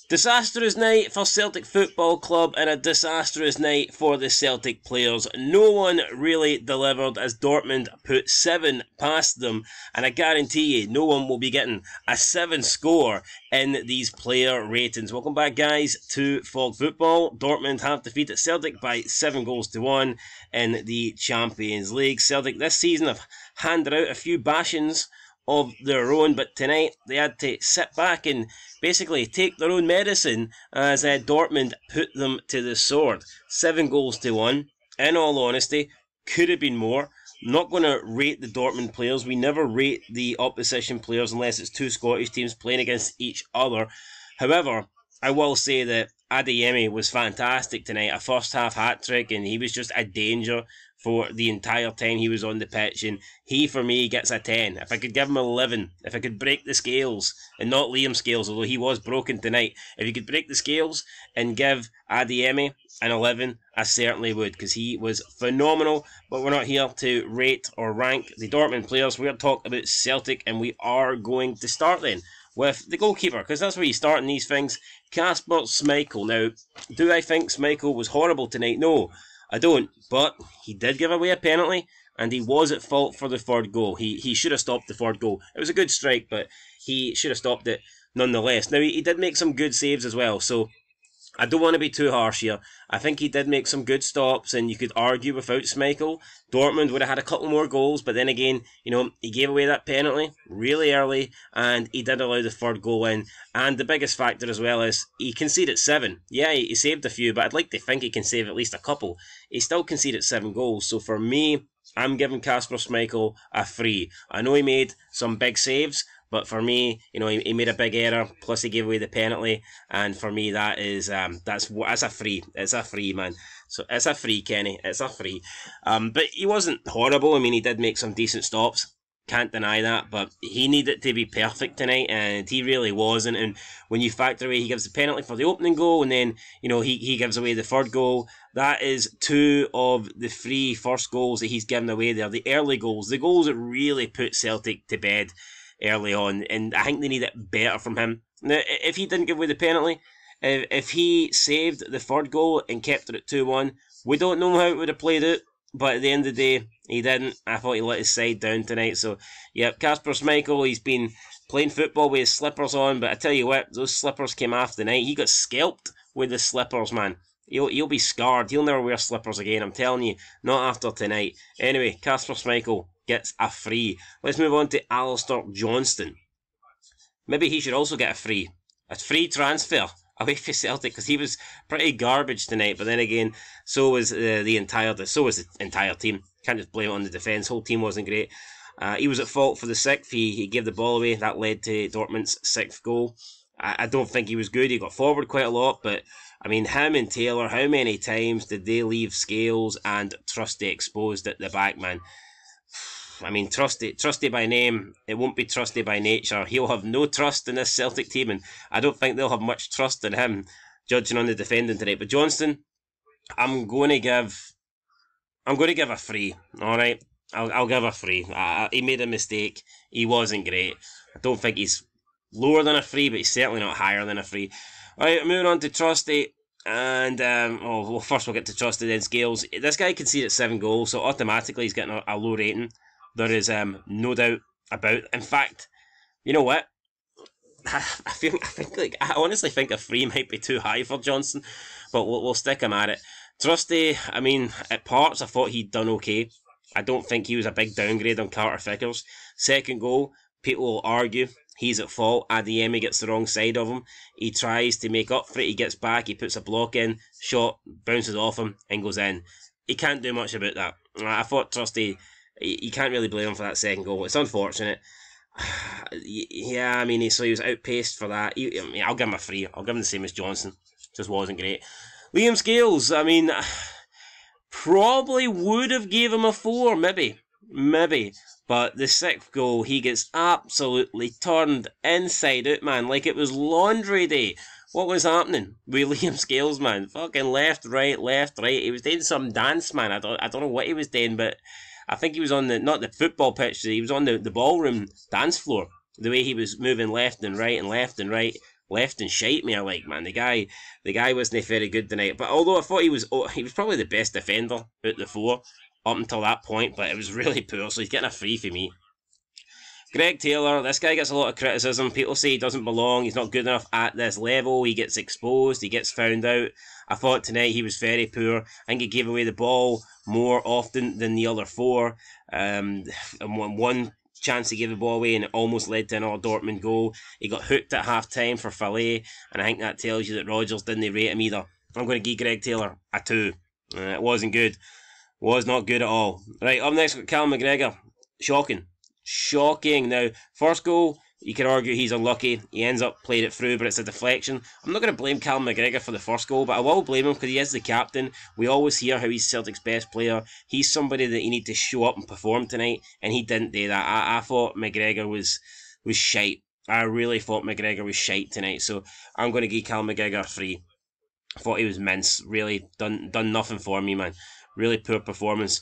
Disastrous night for Celtic Football Club and a disastrous night for the Celtic players. No one really delivered as Dortmund put 7 past them, and I guarantee you no one will be getting a 7 score in these player ratings. Welcome back, guys, to Fog Football. Dortmund have defeated Celtic by 7-1 in the Champions League. Celtic this season have handed out a few bashings of their own, but tonight they had to sit back and basically take their own medicine as Dortmund put them to the sword. 7-1. In all honesty, could have been more. Not going to rate the Dortmund players. We never rate the opposition players unless it's two Scottish teams playing against each other. However, I will say that Adeyemi was fantastic tonight. A first half hat-trick, and he was just a danger for the entire time he was on the pitch, and he, for me, gets a 10. If I could give him 11, if I could break the scales, and not Liam's scales, although he was broken tonight, if you could break the scales and give Adeyemi an 11, I certainly would, because he was phenomenal. But we're not here to rate or rank the Dortmund players. We're going to talk about Celtic, and we are going to start then with the goalkeeper, because that's where you start in these things. Kasper Schmeichel. Now, do I think Schmeichel was horrible tonight? No, I don't, but he did give away a penalty, and he was at fault for the third goal. He should have stopped the third goal. It was a good strike, but he should have stopped it nonetheless. Now, he did make some good saves as well, so I don't want to be too harsh here. I think he did make some good stops, and you could argue without Schmeichel, Dortmund would have had a couple more goals, but then again, you know, he gave away that penalty really early, and he did allow the third goal in. And the biggest factor as well is he conceded 7. Yeah, he saved a few, but I'd like to think he can save at least a couple. He still conceded 7 goals, so for me, I'm giving Kasper Schmeichel a 3. I know he made some big saves, but for me, you know, he made a big error, plus he gave away the penalty, and for me that is that's a 3. It's a 3, man. So it's a 3, Kenny. It's a 3. But he wasn't horrible. I mean, he did make some decent stops. Can't deny that, but he needed to be perfect tonight, and he really wasn't. And when you factor away, he gives the penalty for the opening goal, and then, you know, he gives away the third goal. That is 2 of the 3 first goals that he's given away there. The early goals, the goals that really put Celtic to bed early on, and I think they need it better from him. Now, if he didn't give away the penalty, if he saved the third goal and kept it at 2-1, we don't know how it would have played out, but at the end of the day, he didn't. I thought he let his side down tonight, so, yep, Kasper Schmeichel, he's been playing football with his slippers on, but I tell you what, those slippers came off the night. He got scalped with the slippers, man. He'll be scarred. He'll never wear slippers again, I'm telling you. Not after tonight. Anyway, Kasper Schmeichel gets a 3. Let's move on to Alistair Johnston. Maybe he should also get a 3. A free transfer away for Celtic, because he was pretty garbage tonight. But then again, so was the entire team. Can't just blame it on the defence. Whole team wasn't great. He was at fault for the 6th. He gave the ball away. That led to Dortmund's 6th goal. I don't think he was good. He got forward quite a lot, but I mean, him and Taylor, how many times did they leave Scales and Trusty exposed at the back, man? I mean, Trusty by name, it won't be Trusty by nature. He'll have no trust in this Celtic team, and I don't think they'll have much trust in him, judging on the defending tonight. But Johnston, I'm going to give a 3. All right, I'll give a 3. He made a mistake. He wasn't great. I don't think he's lower than a 3, but he's certainly not higher than a 3. All right, moving on to Trusty. And, first we'll get to Trusty, then Scales. This guy conceded 7 goals, so automatically he's getting a low rating. There is no doubt about. In fact, you know what? I honestly think a 3 might be too high for Johnson, but we'll stick him at it. Trusty, I mean, at parts I thought he'd done okay. I don't think he was a big downgrade on Carter Vickers. Second goal, people will argue he's at fault. Adeyemi gets the wrong side of him. He tries to make up for it. He gets back. He puts a block in. Shot bounces off him and goes in. He can't do much about that. I thought Trusty, you can't really blame him for that second goal. It's unfortunate. Yeah, I mean, he was outpaced for that. I'll give him a 3. I'll give him the same as Johnson. Just wasn't great. Liam Scales, I mean, probably would have gave him a 4, maybe. But the 6th goal, he gets absolutely turned inside out, man, like it was laundry day. What was happening with Liam Scales, man? Fucking left, right. He was doing some dance, man. I don't know what he was doing, but I think he was on not the football pitch, he was on the ballroom dance floor. The way he was moving left and right, left and shite me. Like, man, the guy wasn't very good tonight. But although I thought he was probably the best defender out the four up until that point, but it was really poor. So he's getting a free for me. Greg Taylor, this guy gets a lot of criticism. People say he doesn't belong, he's not good enough at this level, he gets exposed, he gets found out. I thought tonight he was very poor. I think he gave away the ball more often than the other four. And one chance he gave the ball away and it almost led to another Dortmund goal. He got hooked at half time for Fillet, and I think that tells you that Rodgers didn't rate him either. I'm going to give Greg Taylor a 2. It wasn't good. Was not good at all. Right, up next with Callum McGregor. Shocking. Now, first goal, you can argue he's unlucky. He ends up playing it through, but it's a deflection. I'm not going to blame Callum McGregor for the first goal, but I will blame him because he is the captain. We always hear how he's Celtic's best player. He's somebody that you need to show up and perform tonight, and he didn't do that. I thought McGregor was shite. I really thought McGregor was shite tonight, so I'm going to give Callum McGregor a 3. I thought he was mince. Really done nothing for me, man. Really poor performance.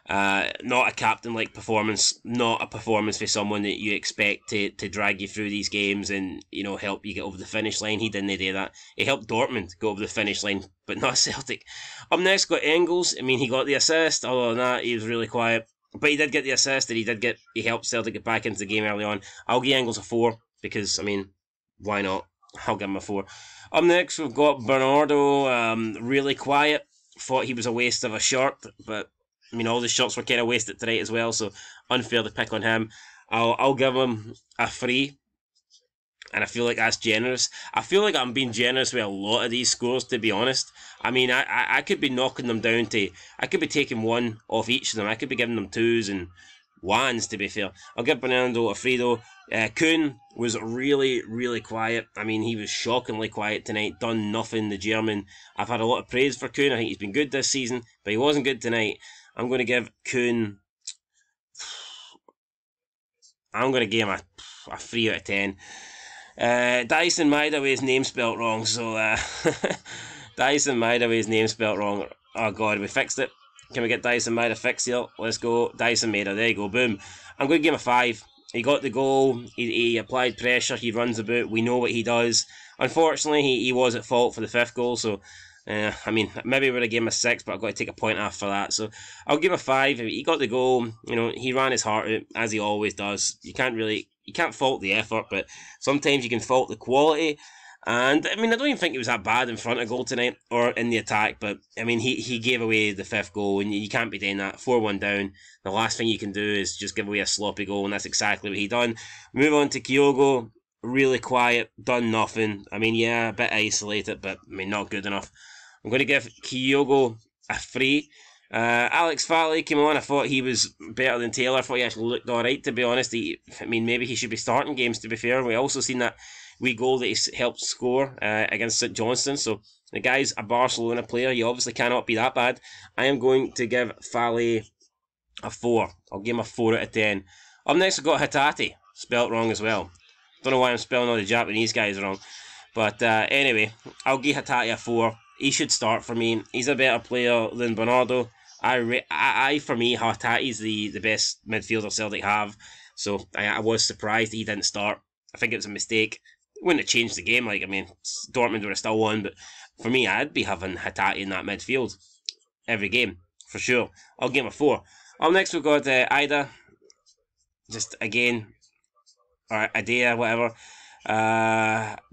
Not a captain-like performance, not a performance for someone that you expect to drag you through these games and, you know, help you get over the finish line. He didn't do that. He helped Dortmund go over the finish line, but not Celtic. Up next, got Engels. I mean, he got the assist. Other than that, he was really quiet. But he did get the assist, and he helped Celtic get back into the game early on. I'll give Engels a 4, because, I mean, why not? I'll give him a 4. Up next, we've got Bernardo. Really quiet. Thought he was a waste of a shirt, but I mean, all the shots were kind of wasted tonight as well, so unfair to pick on him. I'll give him a 3, and I feel like that's generous. I feel like I'm being generous with a lot of these scores, to be honest. I mean, I could be knocking them down to... I could be taking 1 off each of them. I could be giving them 2s and 1s, to be fair. I'll give Bernardo a 3, though. Kuhn was really, really quiet. I mean, he was shockingly quiet tonight. Done nothing, the German. I've had a lot of praise for Kuhn. I think he's been good this season, but he wasn't good tonight. I'm going to give Kuhn... I'm going to give him a 3 out of 10. Dyson Maeda with his name spelt wrong, so... Dyson Maeda with his name spelt wrong. Oh god, we fixed it. Can we get Dyson Maeda fixed here? Let's go. Dyson Maeda, there you go, boom. I'm going to give him a 5. He got the goal, he applied pressure, he runs about, we know what he does. Unfortunately, he was at fault for the 5th goal, so... I mean, maybe we would have given him a 6, but I've got to take a point off for that. So I'll give him a 5. He got the goal. You know, he ran his heart out, as he always does. You can't fault the effort, but sometimes you can fault the quality. And I mean, I don't even think he was that bad in front of goal tonight or in the attack. But I mean, he gave away the 5th goal, and you can't be doing that. 4-1 down. The last thing you can do is just give away a sloppy goal, and that's exactly what he done. Move on to Kyogo. Really quiet, done nothing. I mean, yeah, a bit isolated, but I mean, not good enough. I'm going to give Kyogo a 3. Alex Farley came on. I thought he was better than Taylor. I thought he actually looked alright, to be honest. I mean, maybe he should be starting games, to be fair. We also seen that wee goal that he helped score against St Johnstone. So the guy's a Barcelona player. You obviously cannot be that bad. I am going to give Farley a 4. I'll give him a 4 out of 10. Up next, we've got Hatate. Spelt wrong as well. Don't know why I'm spelling all the Japanese guys wrong. But anyway, I'll give Hatate a 4. He should start for me. He's a better player than Bernardo. For me, Hatate's the best midfielder Celtic have. So I was surprised he didn't start. I think it was a mistake. It wouldn't have changed the game. Like, I mean, Dortmund would have still won. But for me, I'd be having Hatate in that midfield every game, for sure. I'll give him a 4. Up next, we've got Ida. Just, again... or Adea, whatever.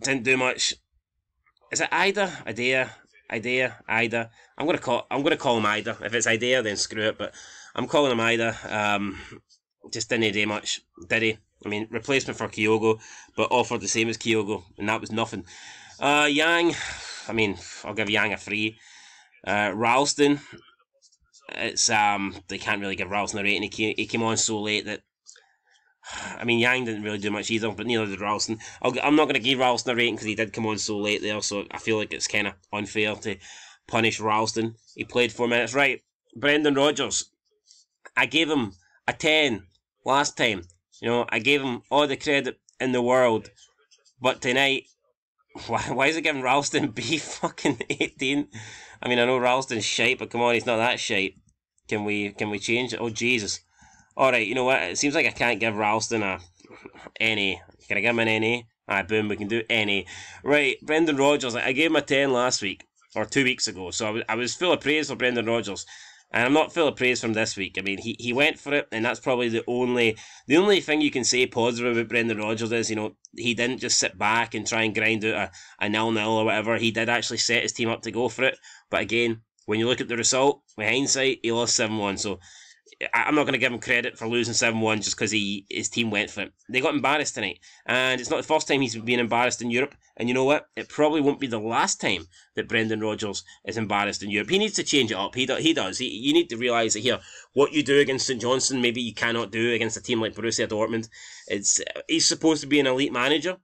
Didn't do much. Is it Ida? Ida. I'm gonna call him Ida. If it's Idea, then screw it. But I'm calling him Ida. Just didn't do much, did he? I mean, replacement for Kyogo, but offered the same as Kyogo, and that was nothing. Yang. I mean, I'll give Yang a 3. Ralston. It's they can't really give Ralston a rating. He came on so late that. I mean, Yang didn't really do much either, but neither did Ralston. I'm not going to give Ralston a rating because he did come on so late there, so I feel like it's kind of unfair to punish Ralston. He played 4 minutes. Right, Brendan Rodgers. I gave him a 10 last time. You know, I gave him all the credit in the world. But tonight, why is it giving Ralston B fucking 18? I mean, I know Ralston's shite, but come on, he's not that shite. Can we change it? Oh, Jesus. Alright, you know what? It seems like I can't give Ralston a NA. Can I give him an NA? Boom, we can do any. Right, Brendan Rodgers, I gave him a 10 last week, or 2 weeks ago, so I was full of praise for Brendan Rodgers. And I'm not full of praise from this week. I mean, he went for it, and that's probably the only thing you can say positive about Brendan Rodgers is, he didn't just sit back and try and grind out a 0-0 or whatever. He did actually set his team up to go for it. But again, when you look at the result, with hindsight, he lost 7-1. So I'm not going to give him credit for losing 7-1 just because his team went for it. They got embarrassed tonight. And it's not the first time he's been embarrassed in Europe. And you know what? It probably won't be the last time that Brendan Rodgers is embarrassed in Europe. He needs to change it up. He does. You need to realise that here, what you do against St Johnstone, maybe you cannot do against a team like Borussia Dortmund. He's supposed to be an elite manager.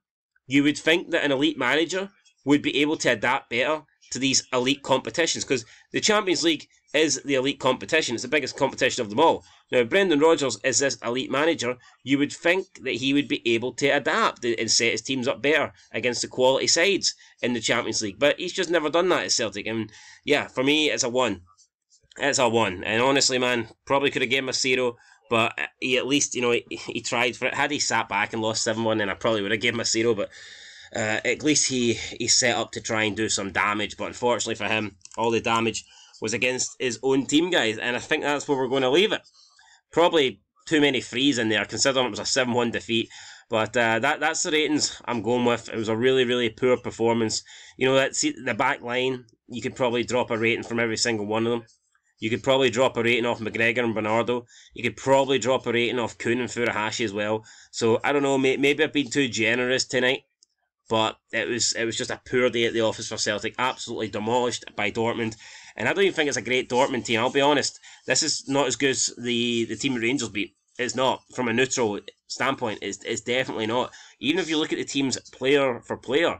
You would think that an elite manager would be able to adapt better to these elite competitions, because the Champions League is the elite competition. It's the biggest competition of them all. Now, if Brendan Rodgers is this elite manager, you would think that he would be able to adapt and set his teams up better against the quality sides in the Champions League. But he's just never done that at Celtic. And yeah, for me, it's a 1. It's a 1. And honestly, man, probably could have given him a 0, but he at least, he tried for it. Had he sat back and lost 7-1, then I probably would have given him a 0, but at least he set up to try and do some damage. But unfortunately for him, all the damage was against his own team, guys, and I think that's where we're going to leave it. Probably too many threes in there, considering it was a 7-1 defeat. But that's the ratings I'm going with. It was a really, really poor performance. The back line, you could probably drop a rating from every single one of them. You could probably drop a rating off McGregor and Bernardo. You could probably drop a rating off Kuhn and Furuhashi as well. So, I don't know, maybe I've been too generous tonight. But it was just a poor day at the office for Celtic. Absolutely demolished by Dortmund. And I don't even think it's a great Dortmund team. I'll be honest. This is not as good as the team Rangers beat. It's not. From a neutral standpoint, it's definitely not. Even if you look at the teams player for player,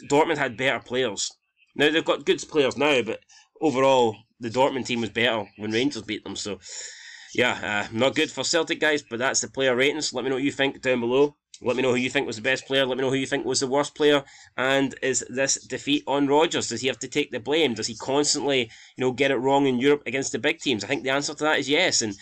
Dortmund had better players. Now, they've got good players now, but overall, the Dortmund team was better when Rangers beat them. So, yeah, not good for Celtic, guys, but that's the player ratings. Let me know what you think down below. Let me know who you think was the best player. Let me know who you think was the worst player. And is this defeat on Rodgers? Does he have to take the blame? Does he constantly, get it wrong in Europe against the big teams? I think the answer to that is yes. And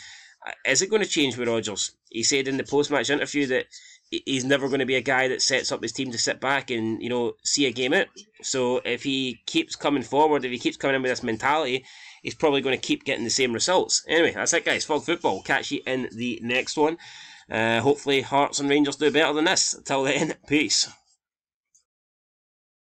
is it going to change with Rodgers? He said in the post-match interview that he's never going to be a guy that sets up his team to sit back and, see a game out. So if he keeps coming forward, if he keeps coming in with this mentality, he's probably going to keep getting the same results. Anyway, that's it, guys. Fog Football. We'll catch you in the next one. Hopefully Hearts and Rangers do better than this. Till then, peace.